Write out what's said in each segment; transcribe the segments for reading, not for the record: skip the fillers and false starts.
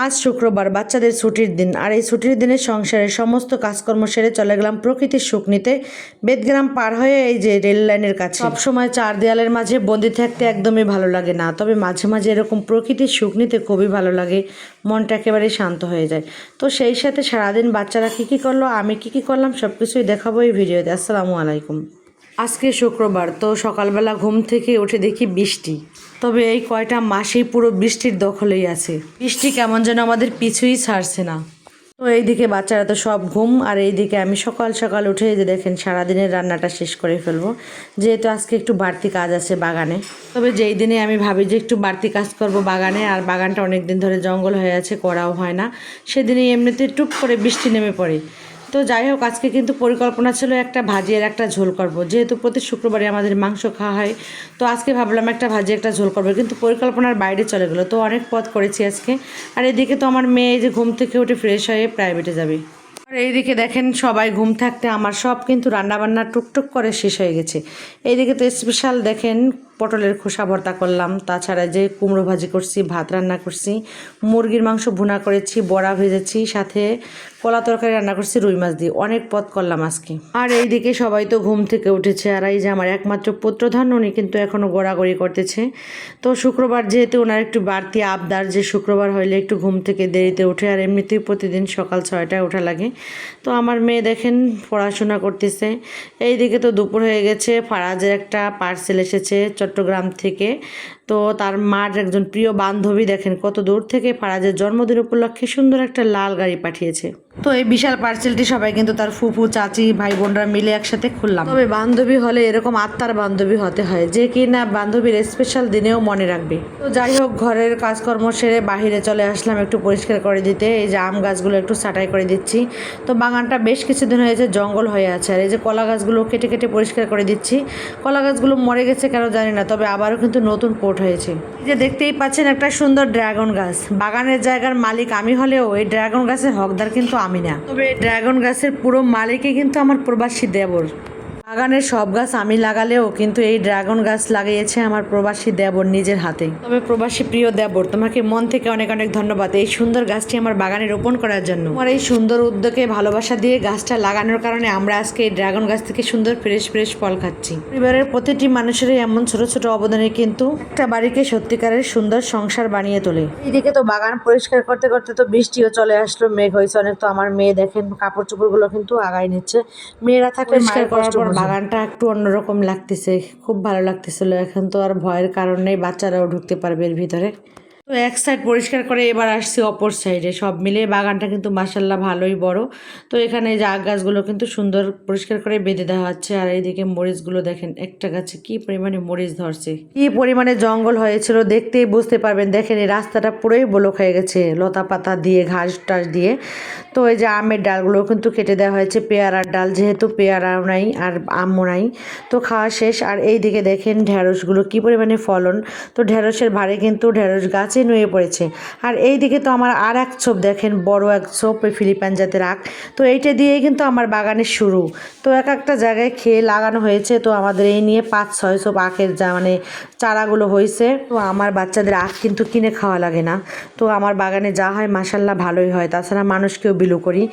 আজ শুক্রবার, বাচ্চাদের ছুটির দিন। আর এই ছুটির দিনে সংসারের সমস্ত কাজকর্ম সেরে চলে গেলাম প্রকৃতির সুখ নিতে বেদগ্রাম পার হয়ে এই যে রেল লাইনের কাছে। সবসময় চার দেয়ালের মাঝে বন্দি থাকতে একদমই ভালো লাগে না, তবে মাঝে মাঝে এরকম প্রকৃতির সুখ নিতে খুবই ভালো লাগে, মনটা একেবারেই শান্ত হয়ে যায়। তো সেই সাথে সারাদিন বাচ্চারা কী কী করলো, আমি কী কী করলাম, সব কিছুই দেখাবো এই ভিডিওতে। আসসালামু আলাইকুম। আজকে শুক্রবার, তো সকালবেলা ঘুম থেকে উঠে দেখি বৃষ্টি। তবে এই কয়টা মাসেই পুরো বৃষ্টির দখলেই আছে। বৃষ্টি কেমন যেন আমাদের পিছুই ছাড়ছে না। তো এইদিকে বাচ্চারা তো সব ঘুম, আর এইদিকে আমি সকাল সকাল উঠে যে দেখেন সারাদিনের রান্নাটা শেষ করে ফেলবো, যেহেতু আজকে একটু বাড়তি কাজ আছে বাগানে। তবে যেই দিনে আমি ভাবি যে একটু বাড়তি কাজ করব বাগানে, আর বাগানটা অনেক দিন ধরে জঙ্গল হয়ে আছে, করাও হয় না, সেদিনই এমনিতে টুপ করে বৃষ্টি নেমে পড়ে। তো যাই হোক, আজকে কিন্তু পরিকল্পনা ছিল একটা ভাজি আর একটা ঝোল করব, যেহেতু প্রতি শুক্রবারে আমাদের মাংস খাওয়া হয়। তো আজকে ভাবলাম একটা ভাজি একটা ঝোল করবো, কিন্তু পরিকল্পনার বাইরে চলে গেলো। তো অনেক পদ করেছি আজকে। আর এদিকে তো আমার মেয়ে যে ঘুম থেকে উঠে ফ্রেশ হয়ে প্রাইভেটে যাবে। আর এইদিকে দেখেন সবাই ঘুম থাকতে আমার সব কিন্তু রান্নাবান্না টুকটুক করে শেষ হয়ে গেছে। এইদিকে তো স্পেশাল দেখেন পটলের খোসা ভর্তা করলাম, তাছাড়া যে কুমড়ো ভাজি করছি, ভাত রান্না করছি, মুরগির মাংস ভুনা করেছি, বড়া ভেজেছি, সাথে কলা তরকারি রান্না করছি রুই মাছ দিয়ে। অনেক পদ করলাম আজকে। আর এইদিকে সবাই তো ঘুম থেকে উঠেছে, আর এই যে আমার একমাত্র পুত্রধন, উনি কিন্তু এখনও গড়াগড়ি করতেছে। তো শুক্রবার যেহেতু ওনার একটু বাড়তি আবদার যে শুক্রবার হইলে একটু ঘুম থেকে দেরিতে ওঠে, আর এমনিতেই প্রতিদিন সকাল 6টায় ওঠা লাগে। তো আমার মেয়ে দেখেন পড়াশোনা করতেছে। এইদিকে তো দুপুর হয়ে গেছে, ফারাজের একটা পার্সেল এসেছে চট্টগ্রাম থেকে। তো তার মার একজন প্রিয় বান্ধবী দেখেন কত দূর থেকে ফারাজের জন্মদিন উপলক্ষে সুন্দর একটা লাল গাড়ি পাঠিয়েছে। তো এই বিশাল পার্সেলটি সবাই কিন্তু তার ফুফু, চাচি, ভাই বোনরা মিলে একসাথে খুললাম। তবে বান্ধবী হলে এরকম আত্মার বান্ধবী হতে হয়, যে কি না বান্ধবীর স্পেশাল দিনেও মনে রাখবে। তো যাই হোক, ঘরের কাজকর্ম সেরে বাহিরে চলে আসলাম একটু পরিষ্কার করে দিতে। এই যে আম গাছগুলো একটু ছাঁটাই করে দিচ্ছি। তো বাগানটা বেশ কিছুদিন হয়েছে জঙ্গল হয়ে আছে, আর এই যে কলা গাছগুলো কেটে কেটে পরিষ্কার করে দিচ্ছি। কলা গাছগুলো মরে গেছে কেন জানি না, তবে আবারও কিন্তু নতুন পোট হয়েছে। এই যে দেখতেই পাচ্ছেন একটা সুন্দর ড্রাগন গাছ। বাগানের জায়গার মালিক আমি হলেও এই ড্রাগন গাছের হকদার কিন্তু আমি না। তবে এই ড্রাগন গাছের পুরো মালিকই কিন্তু আমার প্রবাসী দেবর। বাগানের সব গাছ আমি লাগালেও কিন্তু এই ড্রাগন গাছ লাগিয়েছে আমার প্রবাসী দেবর নিজের হাতে। তবে প্রবাসী প্রিয় দেবর, তোমাকে মন থেকে অনেক অনেক ধন্যবাদ এই সুন্দর গাছটি আমার বাগানে রোপণ করার জন্য। আমার এই সুন্দর উদ্যোগে ভালোবাসা দিয়ে গাছটা লাগানোর কারণে আমরা আজকে এই ড্রাগন গাছ থেকে সুন্দর ফ্রেশ ফ্রেশ ফল খাচ্ছি। পরিবারের প্রতিটি মানুষেরই এমন ছোট ছোট অবদানে কিন্তু একটা বাড়িকে সত্যিকারের সুন্দর সংসার বানিয়ে তোলে। এইদিকে তো বাগান পরিষ্কার করতে করতে তো বৃষ্টিও চলে আসলো, মেঘ হয়েছে অনেক। তো আমার মেয়ে দেখেন কাপড় চোপড়গুলো কিন্তু আগায় নিচ্ছে। মেয়েরা থাকলে পরিষ্কার করার পর বাগানটা একটু অন্যরকম লাগতেছে, খুব ভালো লাগতেছিল। এখন তো আর ভয়ের কারণ নেই, বাচ্চারাও ঢুকতে পারবে এর ভিতরে। তো এক সাইড পরিষ্কার করে এবার আসছি অপর সাইডে। সব মিলিয়ে বাগানটা কিন্তু মাশাআল্লাহ ভালোই বড়। তো এখানে যে আগ গাছগুলো কিন্তু সুন্দর পরিষ্কার করে বেঁধে দেওয়া হচ্ছে। আর এইদিকে মরিচগুলো দেখেন একটা গাছে কি পরিমাণে মরিচ ধরছে, কি পরিমাণে জঙ্গল হয়েছিল দেখতেই বুঝতে পারবেন। দেখেন এই রাস্তাটা পুরোই ব্লক হয়ে গেছে লতা পাতা দিয়ে, ঘাস টাস দিয়ে। তো এই যে আমের ডালগুলো কিন্তু কেটে দেওয়া হয়েছে, পেয়ারার ডাল, যেহেতু পেয়ারাও নাই আর আমও নাই। তো খাওয়া শেষ। আর এই দিকে দেখেন ঢেঁড়সগুলো কি পরিমাণে ফলন। তো ঢেঁড়সের ভারে কিন্তু ঢেঁড়স গাছে নুয়ে পড়েছে। আর এই দিকে তো আমার আর এক ছোপ দেখেন, বড় এক ছোপ, ওই ফিলিপাইন জাতের আখ। তো এইটা দিয়েই কিন্তু আমার বাগানের শুরু। তো এক একটা জায়গায় খেয়ে লাগানো হয়েছে। তো আমাদের এই নিয়ে 5-6 ছোপ আখের মানে চারাগুলো হয়েছে। তো আমার বাচ্চাদের আখ কিন্তু কিনে খাওয়া লাগে না। তো আমার বাগানে যা হয় মাশাআল্লাহ ভালোই হয়, তাছাড়া মানুষকেও বিলু করি।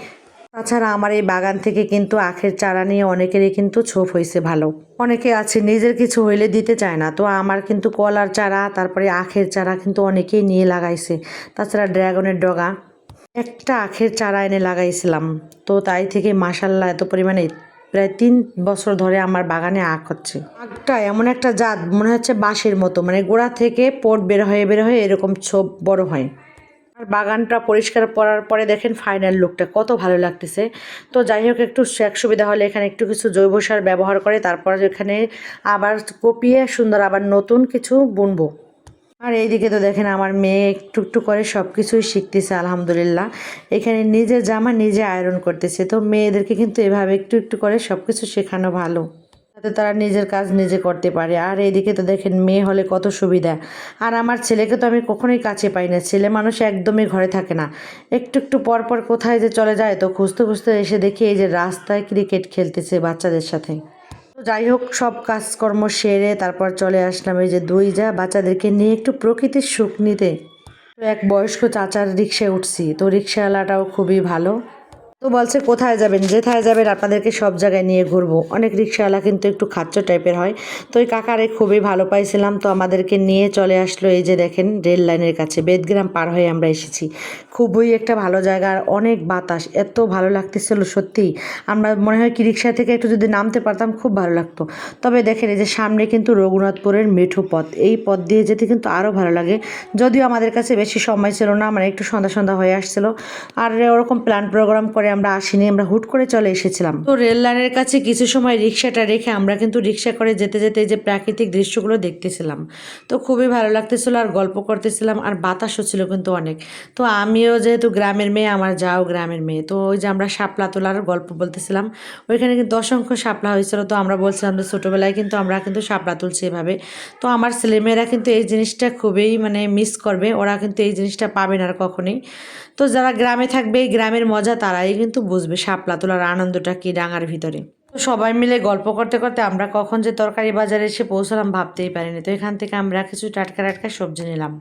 তাছাড়া আমার এই বাগান থেকে কিন্তু আখের চারা নিয়ে অনেকেরই কিন্তু ছোপ হয়েছে ভালো। অনেকে আছে নিজের কিছু হইলে দিতে চায় না। তো আমার কিন্তু কলার চারা, তারপরে আখের চারা কিন্তু অনেকেই নিয়ে লাগাইছে। তাছাড়া ড্রাগনের ডগা, একটা আখের চারা এনে লাগাইছিলাম। তো তাই থেকে মাশাআল্লাহ এত পরিমাণে প্রায় 3 বছর ধরে আমার বাগানে আখ হচ্ছে। আখটা এমন একটা জাত, মনে হচ্ছে বাঁশের মতো, মানে গোড়া থেকে পোট বের হয়ে এরকম ছোপ বড় হয়। আর বাগানটা পরিষ্কার করার পরে দেখেন ফাইনাল লুকটা কত ভালো লাগতেছে। তো যাই হোক, একটু সুবিধা হলে এখানে একটু কিছু জৈব সার ব্যবহার করে তারপর এখানে আবার কপিয়ে সুন্দর আবার নতুন কিছু বুনবো। আর এইদিকে তো দেখেন আমার মেয়ে একটু একটু করে সব কিছুই শিখতেছে আলহামদুলিল্লাহ। এখানে নিজের জামা নিজে আয়রন করতেছে। তো মেয়েদেরকে কিন্তু এভাবে একটু একটু করে সব কিছু শেখানো ভালো, যাতে তারা নিজের কাজ নিজে করতে পারে। আর এইদিকে তো দেখেন মেয়ে হলে কত সুবিধা। আর আমার ছেলেকে তো আমি কখনোই কাছে পাই না, ছেলে মানুষ একদমই ঘরে থাকে না, একটু একটু পর পর কোথায় যে চলে যায়। তো খুঁজতে খুঁজতে এসে দেখি এই যে রাস্তায় ক্রিকেট খেলতেছে বাচ্চাদের সাথে। তো যাই হোক, সব কাজকর্ম সেরে তারপর চলে আসলাম এই যে বাচ্চাদেরকে নিয়ে একটু প্রকৃতির সুখ নিতে। তো এক বয়স্ক চাচার রিক্সায় উঠছি, তো রিক্সাওয়ালাটাও খুবই ভালো। তো বলছে কোথায় যাবেন, যেথায় যাবেন আপনাদেরকে সব জায়গায় নিয়ে ঘুরবো। অনেক রিক্সাওয়ালা কিন্তু একটু খাচ্চ টাইপের হয়, তো ওই কাকারে খুবই ভালো পাইছিলাম। তো আমাদেরকে নিয়ে চলে আসলো এই যে দেখেন রেল লাইনের কাছে, বেদগ্রাম পার হয়ে আমরা এসেছি। খুবই একটা ভালো জায়গা, আর অনেক বাতাস, এত ভালো লাগতেছিল সত্যি। আমরা মনে হয় কি রিক্সা থেকে একটু যদি নামতে পারতাম খুব ভালো লাগতো। তবে দেখেন এই যে সামনে কিন্তু রঘুনাথপুরের মেঠো পথ, এই পথ দিয়ে যেতে কিন্তু আরও ভালো লাগে। যদিও আমাদের কাছে বেশি সময় ছিল না, মানে একটু সন্ধ্যা সন্ধ্যা হয়ে আসছিল, আর ওরকম প্ল্যান প্রোগ্রাম করে আমরা আসিনি, আমরা হুট করে চলে এসেছিলাম। তো রেল লাইনের কাছে কিছু সময় রিক্সাটা রেখে আমরা কিন্তু রিক্সা করে যেতে যেতে যে প্রাকৃতিক দৃশ্যগুলো দেখতেছিলাম, তো খুবই ভালো লাগতেছিল, আর গল্প করতেছিলাম, আর বাতাসও ছিল কিন্তু অনেক। তো আমিও যেহেতু গ্রামের মেয়ে, আমার যাও গ্রামের মেয়ে, তো ওই যে আমরা শাপলা তোলার গল্প বলতেছিলাম, ওইখানে কিন্তু অসংখ্য শাপলা হয়েছিল। তো আমরা বলছিলাম যে ছোটোবেলায় কিন্তু আমরা কিন্তু শাপলা তুলছি এভাবে। তো আমার ছেলেমেয়েরা কিন্তু এই জিনিসটা খুবই মানে মিস করবে, ওরা কিন্তু এই জিনিসটা পাবে না আর কখনোই। তো যারা গ্রামে থাকবে, এই গ্রামের মজা তারাই কিন্তু বুঝবে শাপলা তোলার আনন্দটা কি ডাঙার ভিতরে। তো সবাই মিলে গল্প করতে করতে আমরা কখন যে তরকারি বাজারে এসে পৌঁছলাম ভাবতেই পারিনি। তো এখান থেকে আমরা কিছু টাটকা টাটকা সবজি নিলাম।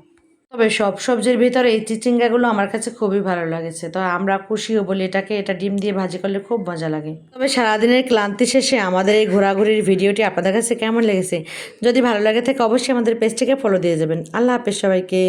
তবে সব সবজির ভিতরে এই চিচিঙ্গাগুলো আমার কাছে খুবই ভালো লাগেছে। তো আমরা খুশিও বলি এটাকে, এটা ডিম দিয়ে ভাজি করলে খুব মজা লাগে। তবে সারাদিনের ক্লান্তি শেষে আমাদের এই ঘোরাঘুরির ভিডিওটি আপনাদের কাছে কেমন লেগেছে? যদি ভালো লাগে থাকে অবশ্যই আমাদের পেজটিকে ফলো দিয়ে যাবেন। আল্লাহ হাফেজ সবাইকে।